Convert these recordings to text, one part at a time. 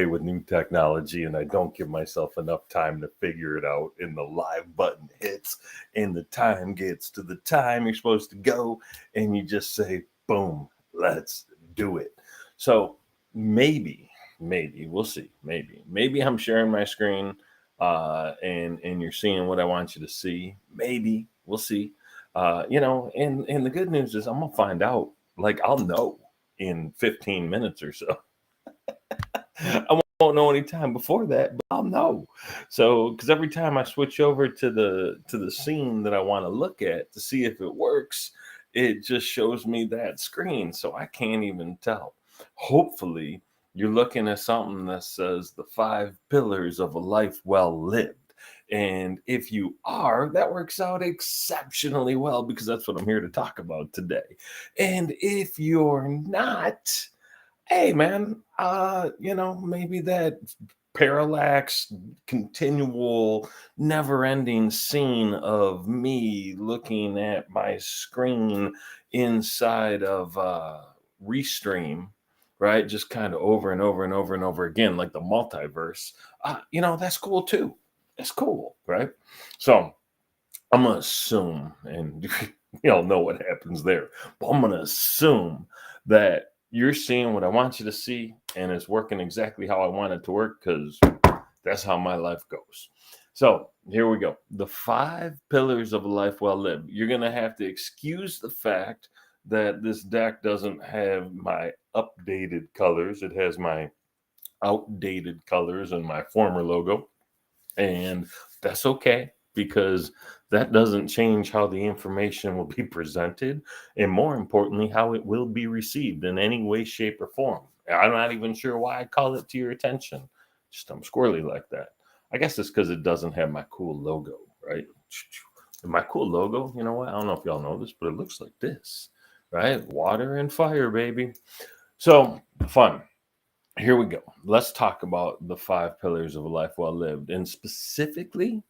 with new technology and I don't give myself enough time to figure it out. And the live button hits and the time gets to the time you're supposed to go. And you just say, boom, let's do it. So maybe we'll see. Maybe I'm sharing my screen and you're seeing what I want you to see. Maybe we'll see. And the good news is I'm gonna find out. Like I'll know in 15 minutes or so. I won't know any time before that, but I'll know. So, because every time I switch over to the scene that I want to look at to see if it works, it just shows me that screen, so I can't even tell. Hopefully, you're looking at something that says the 5 pillars of a life well lived. And if you are, that works out exceptionally well because that's what I'm here to talk about today. And if you're not, hey man, maybe that parallax, continual, never-ending scene of me looking at my screen inside of Restream, right? Just kind of over and over and over and over again, like the multiverse. That's cool too. That's cool, right? So I'm gonna assume, and you all know what happens there, but I'm gonna assume that you're seeing what I want you to see, and it's working exactly how I want it to work because that's how my life goes. So here we go. The 5 pillars of a life well lived. You're gonna have to excuse the fact that this deck doesn't have my updated colors. It has my outdated colors and my former logo. And that's okay because that doesn't change how the information will be presented and more importantly, how it will be received in any way, shape, or form. I'm not even sure why I call it to your attention. Just I'm squirrely like that. I guess it's because it doesn't have my cool logo, right? And my cool logo, you know what? I don't know if y'all know this, but it looks like this, right? Water and fire, baby. So fun. Here we go. Let's talk about the 5 pillars of a life well lived. And specifically,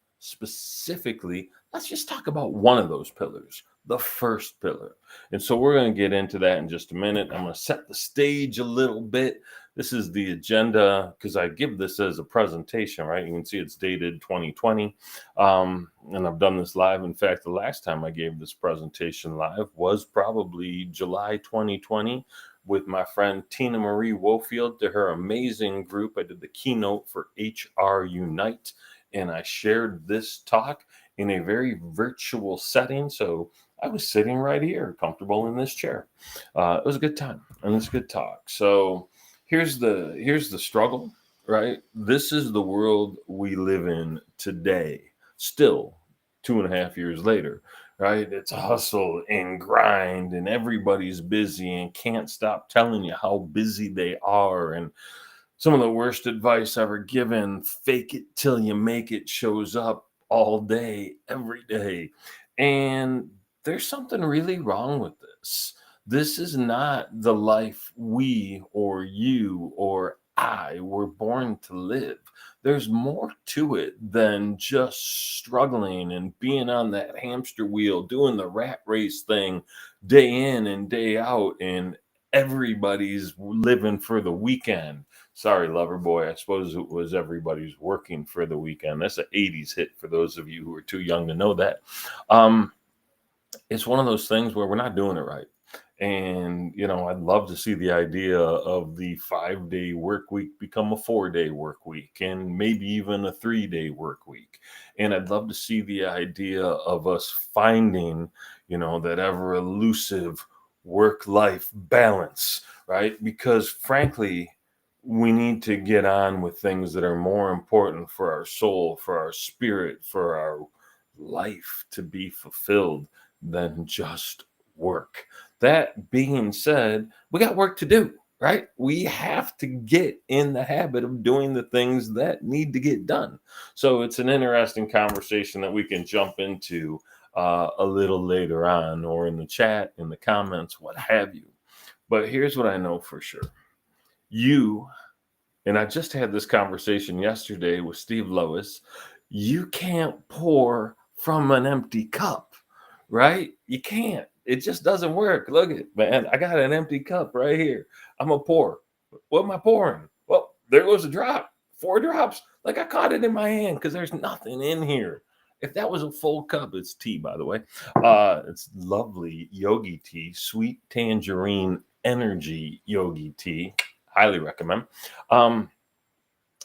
let's just talk about one of those pillars, the first pillar. And so we're going to get into that in just a minute. I'm going to set the stage a little bit. This is the agenda because I give this as a presentation, right? You can see it's dated 2020. And I've done this live. In fact, the last time I gave this presentation live was probably July 2020 with my friend Tina Marie Wofield to her amazing group. I did the keynote for HR Unite, and I shared this talk in a very virtual setting. So I was sitting right here, comfortable in this chair. It was a good time, and it's a good talk. So here's the struggle, right? This is the world we live in today, still 2.5 years later, right? It's a hustle and grind, and everybody's busy and can't stop telling you how busy they are. And some of the worst advice ever given, fake it till you make it, shows up all day, every day. And there's something really wrong with this. This is not the life we or you or I were born to live. There's more to it than just struggling and being on that hamster wheel, doing the rat race thing day in and day out, and everybody's living for the weekend. Sorry, lover boy. I suppose it was everybody's working for the weekend. That's an 80s hit for those of you who are too young to know that. Um, it's one of those things where we're not doing it right. And, I'd love to see the idea of the 5 day work week become a 4 day work week and maybe even a 3 day work week. And I'd love to see the idea of us finding, that ever elusive work life balance, right? Because frankly, we need to get on with things that are more important for our soul, for our spirit, for our life to be fulfilled than just work. That being said, we got work to do, right? We have to get in the habit of doing the things that need to get done. So it's an interesting conversation that we can jump into a little later on or in the chat, in the comments, what have you. But here's what I know for sure. You, and I just had this conversation yesterday with Steve Lois, you can't pour from an empty cup, right? You can't. It just doesn't work. Look at man, I got an empty cup right here. I'm gonna pour. What am I pouring? Well, There goes a drop. 4 drops. Like I caught it in my hand because there's nothing in here. If that was a full cup, it's tea, by the way. It's lovely yogi tea, sweet tangerine energy yogi tea. Highly recommend. Um,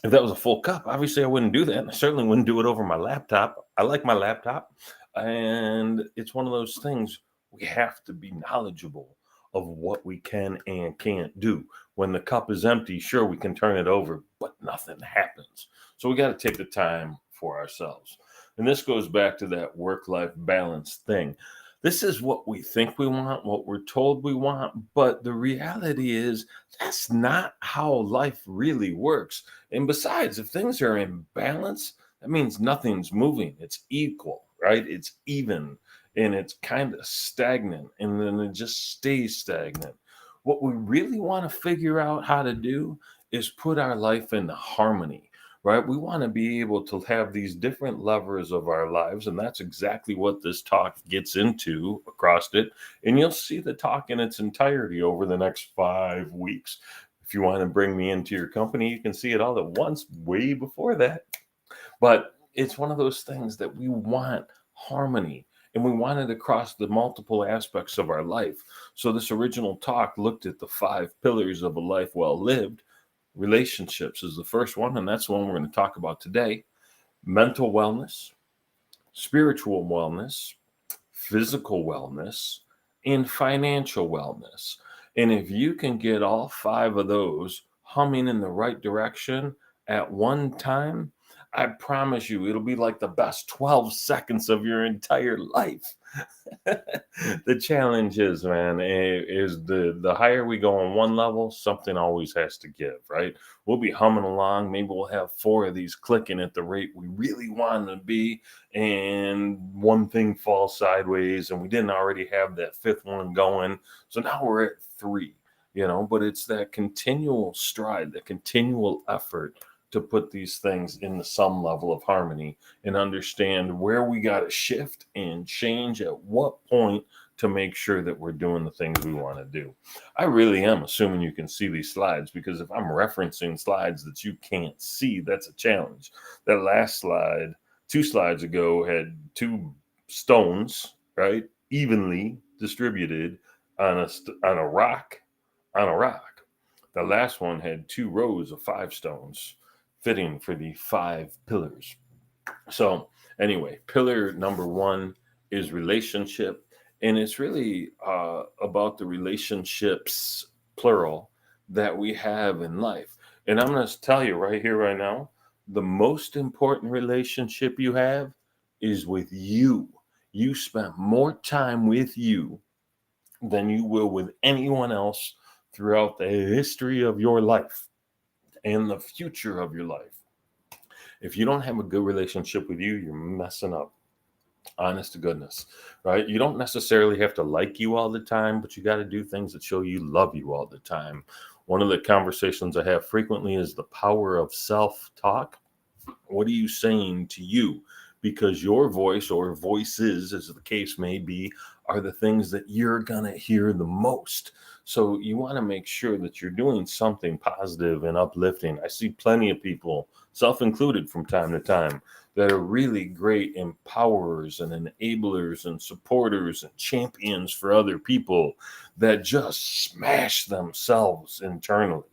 if that was a full cup, obviously I wouldn't do that. And I certainly wouldn't do it over my laptop. I like my laptop. And it's one of those things we have to be knowledgeable of what we can and can't do. When the cup is empty, sure, we can turn it over, but nothing happens. So we got to take the time for ourselves. And this goes back to that work life balance thing. This is what we think we want, what we're told we want, but the reality is that's not how life really works. And besides, if things are in balance, that means nothing's moving. It's equal, right? It's even and it's kind of stagnant and then it just stays stagnant. What we really want to figure out how to do is put our life into harmony, right? We want to be able to have these different levers of our lives. And that's exactly what this talk gets into across it. And you'll see the talk in its entirety over the next 5 weeks. If you want to bring me into your company, you can see it all at once, way before that. But it's one of those things that we want harmony and we want it across the multiple aspects of our life. So, this original talk looked at the 5 pillars of a life well lived. Relationships is the first one, and that's the one we're going to talk about today. Mental wellness, spiritual wellness, physical wellness, and financial wellness. And if you can get all 5 of those humming in the right direction at one time, I promise you, it'll be like the best 12 seconds of your entire life. The challenge is, man, is the higher we go on one level, something always has to give, right? We'll be humming along. Maybe we'll have 4 of these clicking at the rate we really want to be, and one thing falls sideways, and we didn't already have that 5th one going. So now we're at 3, but it's that continual stride, the continual effort to put these things into some level of harmony and understand where we got to shift and change at what point to make sure that we're doing the things we want to do. I really am assuming you can see these slides because if I'm referencing slides that you can't see, that's a challenge. That last slide, 2 slides ago, had 2 stones, right, evenly distributed on a rock. The last one had 2 rows of 5 stones fitting for the 5 pillars. So, anyway, pillar number 1 is relationship, and it's really about the relationships, plural, that we have in life. And I'm going to tell you right here, right now, the most important relationship you have is with you. You spend more time with you than you will with anyone else throughout the history of your life and the future of your life. If you don't have a good relationship with you, you're messing up. Honest to goodness, right? You don't necessarily have to like you all the time, but you got to do things that show you love you all the time. One of the conversations I have frequently is the power of self-talk. What are you saying to you? Because your voice or voices, as the case may be, are the things that you're going to hear the most. So you want to make sure that you're doing something positive and uplifting. I see plenty of people, self included from time to time, that are really great empowerers and enablers and supporters and champions for other people that just smash themselves internally.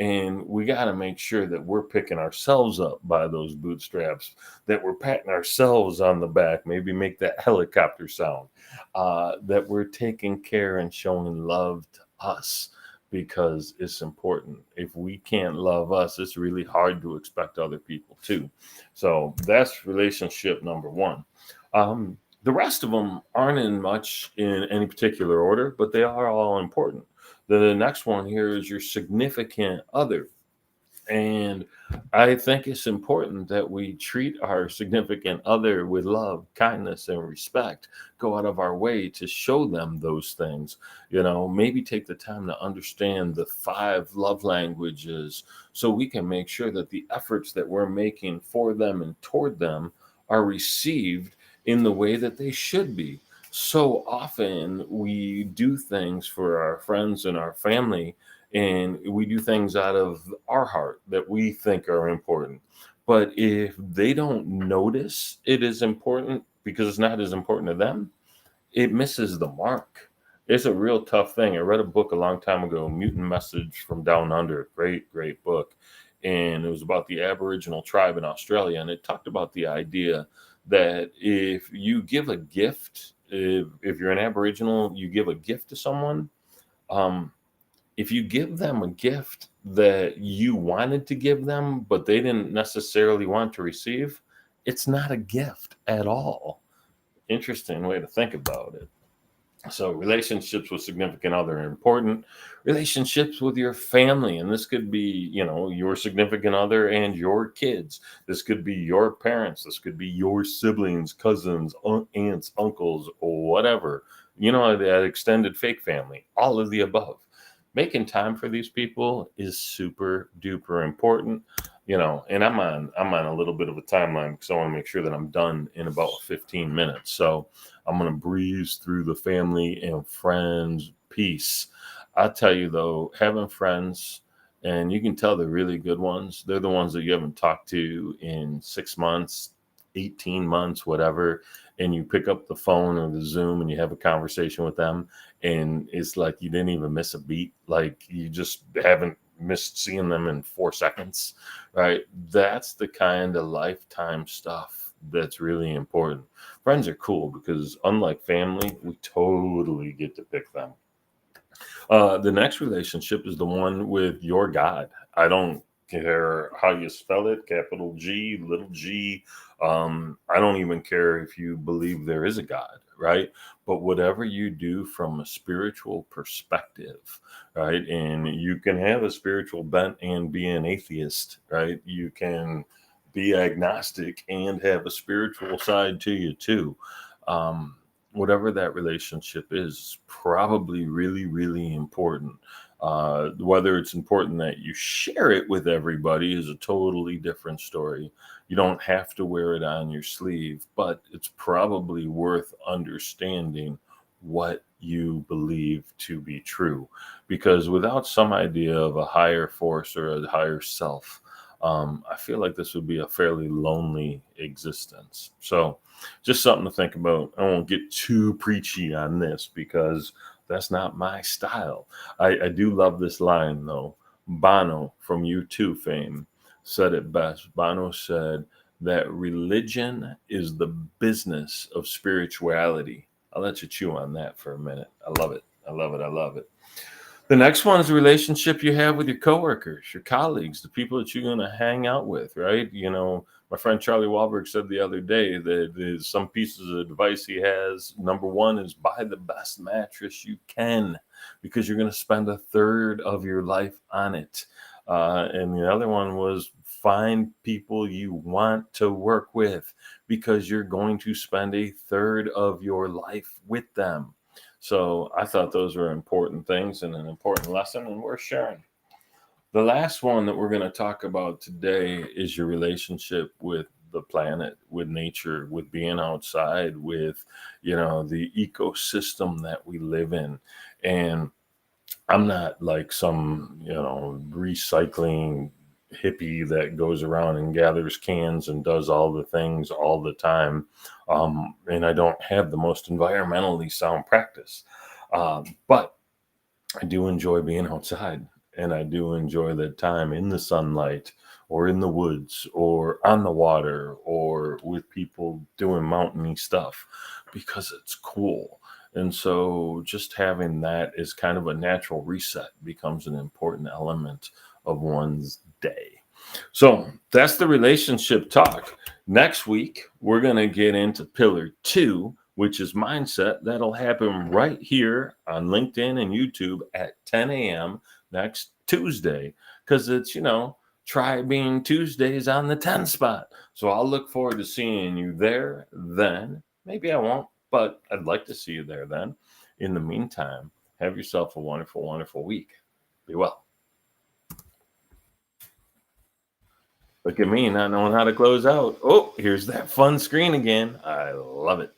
And we got to make sure that we're picking ourselves up by those bootstraps, that we're patting ourselves on the back, maybe make that helicopter sound, that we're taking care and showing love to us because it's important. If we can't love us, it's really hard to expect other people to. So that's relationship number 1. The rest of them aren't in much in any particular order, but they are all important. The next one here is your significant other. And I think it's important that we treat our significant other with love, kindness, and respect. Go out of our way to show them those things. Maybe take the time to understand the 5 love languages so we can make sure that the efforts that we're making for them and toward them are received in the way that they should be. So often we do things for our friends and our family, and we do things out of our heart that we think are important. But if they don't notice it is important because it's not as important to them, it misses the mark. It's a real tough thing. I read a book a long time ago, Mutant Message from Down Under. Great, great book. And it was about the Aboriginal tribe in Australia. And it talked about the idea that if you give a gift, if you're an Aboriginal, you give a gift to someone. Um, if you give them a gift that you wanted to give them, but they didn't necessarily want to receive, it's not a gift at all. Interesting way to think about it. So relationships with significant other are important. Relationships with your family, and this could be, your significant other and your kids. This could be your parents. This could be your siblings, cousins, aunts, uncles, or whatever. That extended fake family. All of the above. Making time for these people is super duper important. And I'm on a little bit of a timeline because I want to make sure that I'm done in about 15 minutes. So I'm going to breeze through the family and friends piece. I tell you though, having friends, and you can tell they're really good ones. They're the ones that you haven't talked to in 6 months, 18 months, whatever. And you pick up the phone or the Zoom and you have a conversation with them. And it's like you didn't even miss a beat. Like you just haven't missed seeing them in 4 seconds, right? That's the kind of lifetime stuff that's really important. Friends are cool because unlike family, we totally get to pick them. The next relationship is the one with your God. I don't care how you spell it, capital G, little g. I don't even care if you believe there is a God, right? But whatever you do from a spiritual perspective, right? And you can have a spiritual bent and be an atheist, right? You can be agnostic and have a spiritual side to you too. Um, Whatever that relationship is probably really, really important. Whether it's important that you share it with everybody is a totally different story. You don't have to wear it on your sleeve, but it's probably worth understanding what you believe to be true. Because without some idea of a higher force or a higher self, I feel like this would be a fairly lonely existence. So, just something to think about. I won't get too preachy on this because that's not my style. I do love this line though. Bono from U2 fame said it best. Bono said that religion is the business of spirituality. I'll let you chew on that for a minute. I love it. I love it. I love it. The next one is the relationship you have with your coworkers, your colleagues, the people that you're going to hang out with, right? My friend Charlie Wahlberg said the other day that there's some pieces of advice he has. Number one is buy the best mattress you can because you're going to spend a third of your life on it. And the other one was find people you want to work with because you're going to spend a third of your life with them. So I thought those were important things and an important lesson, and we're sharing. The last one that we're going to talk about today is your relationship with the planet, with nature, with being outside, with, the ecosystem that we live in. And I'm not like some, recycling hippie that goes around and gathers cans and does all the things all the time. And I don't have the most environmentally sound practice. But I do enjoy being outside and I do enjoy the time in the sunlight or in the woods or on the water or with people doing mountainy stuff because it's cool. And so just having that as kind of a natural reset becomes an important element of one's day. So that's the relationship talk. Next week, we're going to get into pillar 2, which is mindset. That'll happen right here on LinkedIn and YouTube at 10 a.m. next Tuesday because it's, trybean Tuesdays on the 10 spot. So I'll look forward to seeing you there then. Maybe I won't, but I'd like to see you there then. In the meantime, have yourself a wonderful, wonderful week. Be well. Look at me not knowing how to close out. Oh, here's that fun screen again. I love it.